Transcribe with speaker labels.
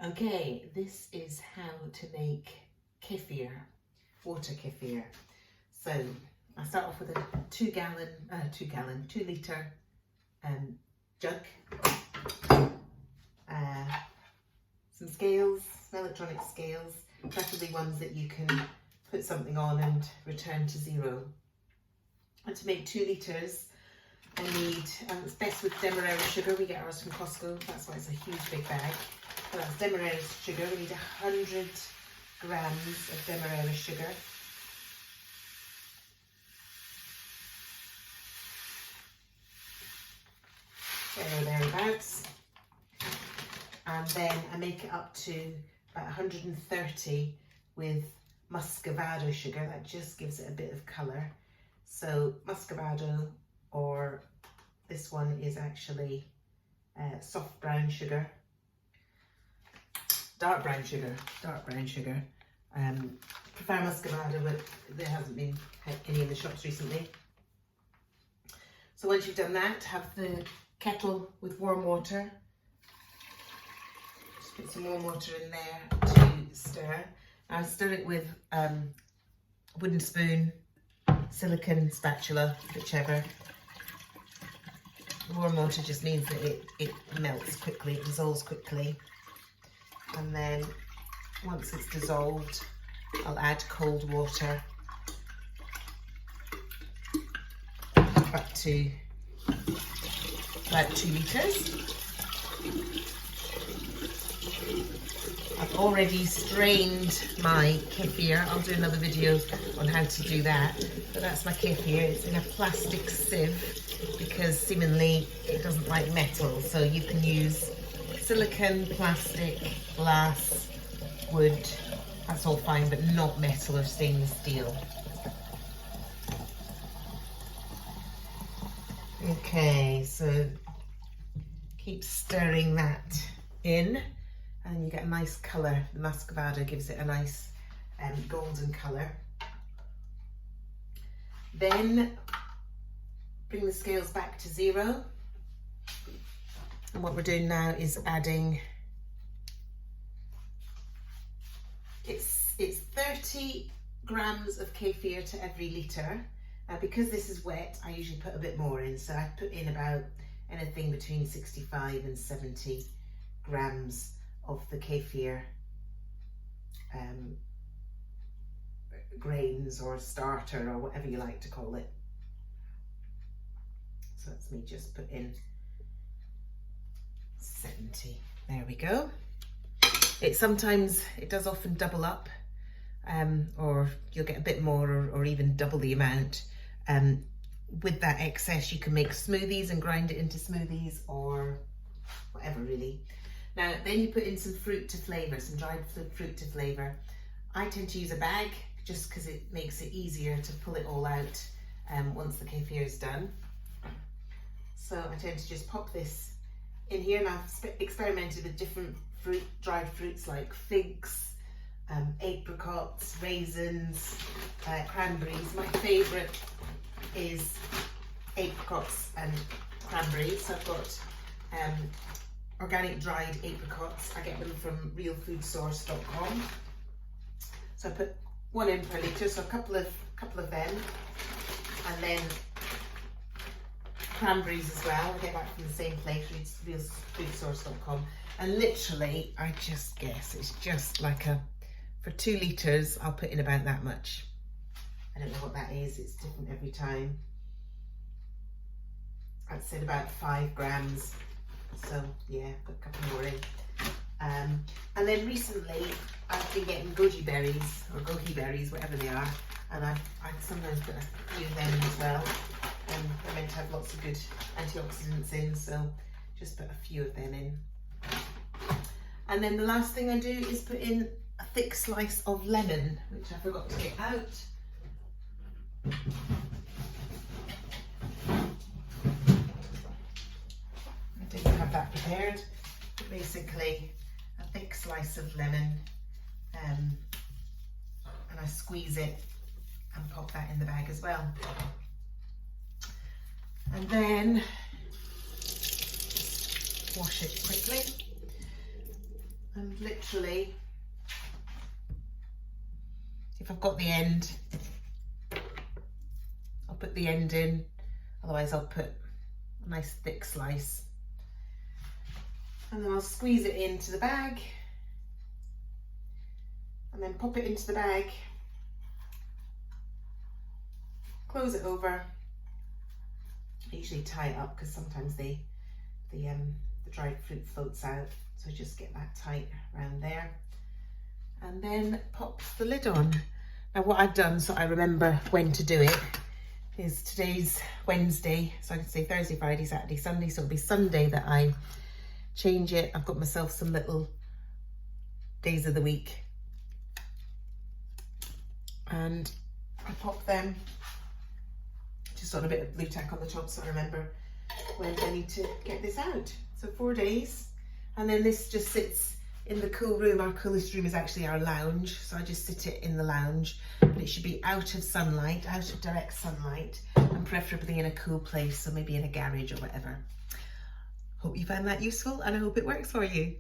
Speaker 1: Okay, this is how to make kefir, water kefir. So I start off with a 2 litre jug, some scales, electronic scales, preferably ones that you can put something on and return to zero. And to make 2 litres, I need, it's best with demerara sugar. We get ours from Costco, that's why it's a huge big bag. So that's demerara sugar. We need 100 grams of demerara sugar. There or thereabouts. And then I make it up to about 130 with muscovado sugar. That just gives it a bit of colour. So muscovado, or this one is actually soft brown sugar. Dark brown sugar. Prefer muscovado, but there hasn't been any in the shops recently. So once you've done that, have the kettle with warm water. Just put some warm water in there to stir. Now stir it with a wooden spoon, silicone spatula, whichever. Warm water just means that it melts quickly, it dissolves quickly. And then once it's dissolved, I'll add cold water up to about 2 litres. I've already strained my kefir. I'll do another video on how to do that. But that's my kefir. It's in a plastic sieve because seemingly it doesn't like metal. So you can use silicone, plastic, glass, wood. That's all fine, but not metal or stainless steel. Okay, so keep stirring that in. And you get a nice colour. The muscovado gives it a nice golden colour. Then bring the scales back to zero. And what we're doing now is adding, it's 30 grams of kefir to every litre. Because this is wet, I usually put a bit more in. So I put in about anything between 65 and 70 grams of the kefir grains or starter or whatever you like to call it. So that's me just put in 70. There we go. It does often double up, or you'll get a bit more or even double the amount. With that excess you can make smoothies and grind it into smoothies or whatever really. Now then you put in some fruit to flavour, some dried fruit to flavour. I tend to use a bag just because it makes it easier to pull it all out once the kefir is done. So I tend to just pop this in here, and I've experimented with different dried fruits like figs, apricots, raisins, cranberries. My favourite is apricots and cranberries. So I've got organic dried apricots. I get them from realfoodsource.com. So I put 1 in per litre, so a couple of them, and then cranberries as well. I get that from the same place, realfoodsource.com. And literally, I just guess it's just like for 2 litres, I'll put in about that much. I don't know what that is, it's different every time. I'd said about 5 grams. So yeah, put a couple more in. And then recently I've been getting goji berries, or goji berries, whatever they are, and I sometimes put a few of them in as well. They're meant to have lots of good antioxidants in, so just put a few of them in. And then the last thing I do is put in a thick slice of lemon, which I forgot to get out. I didn't have that prepared. But basically a thick slice of lemon, and I squeeze it and pop that in the bag as well. And then wash it quickly. And literally, if I've got the end, I'll put the end in, otherwise I'll put a nice thick slice. And then I'll squeeze it into the bag and then pop it into the bag, close it over. I usually tie it up because sometimes the dried fruit floats out, so just get that tight around there, and then pop the lid on. Now what I've done, so I remember when to do it, is today's Wednesday, so I can say Thursday, Friday, Saturday, Sunday, so it'll be Sunday that I change it. I've got myself some little days of the week, and I pop them just on a bit of blue tack on the top, so I remember when I need to get this out. So 4 days, and then this just sits in the cool room. Our coolest room is actually our lounge, so I just sit it in the lounge, but it should be out of sunlight, out of direct sunlight, and preferably in a cool place, so maybe in a garage or whatever. Hope you found that useful, and I hope it works for you.